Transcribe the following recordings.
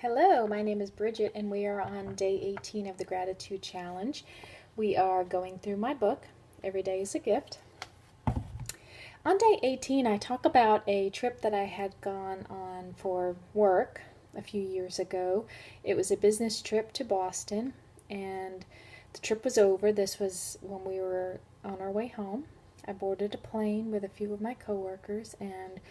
Hello, my name is Bridget, and we are on day 18 of the Gratitude Challenge. We are going through my book, Every Day is a Gift. On day 18, I talk about a trip that I had gone on for work a few years ago. It was a business trip to Boston, and the trip was over. This was when we were on our way home. I boarded a plane with a few of my coworkers, and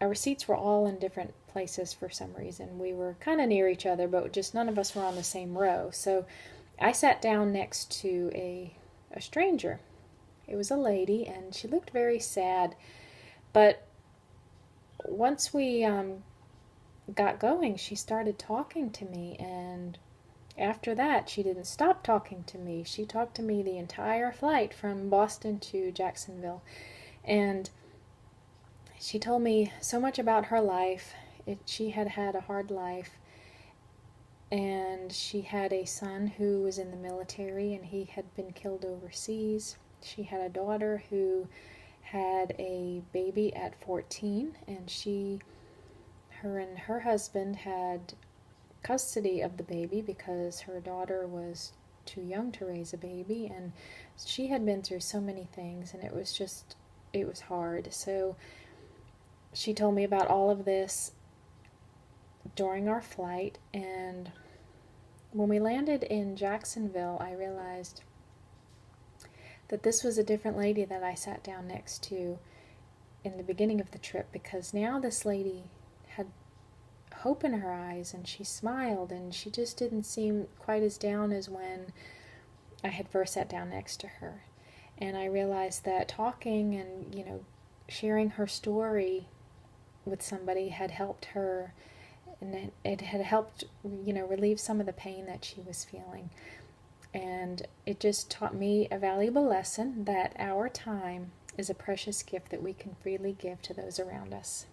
our seats were all in different places for some reason. We were kind of near each other, but just none of us were on the same row. So I sat down next to a stranger. It was a lady, and she looked very sad. But once we got going, she started talking to me, and after that, she didn't stop talking to me. She talked to me the entire flight from Boston to Jacksonville. And she told me so much about her life. She had had a hard life, and she had a son who was in the military, and he had been killed overseas. She had a daughter who had a baby at 14, and her and her husband had custody of the baby because her daughter was too young to raise a baby, and she had been through so many things, and it was hard. So she told me about all of this during our flight, and when we landed in Jacksonville, I realized that this was a different lady that I sat down next to in the beginning of the trip, because now this lady had hope in her eyes, and she smiled, and she just didn't seem quite as down as when I had first sat down next to her. And I realized that talking and, sharing her story with somebody had helped her, and it had helped relieve some of the pain that she was feeling. And it just taught me a valuable lesson that our time is a precious gift that we can freely give to those around us.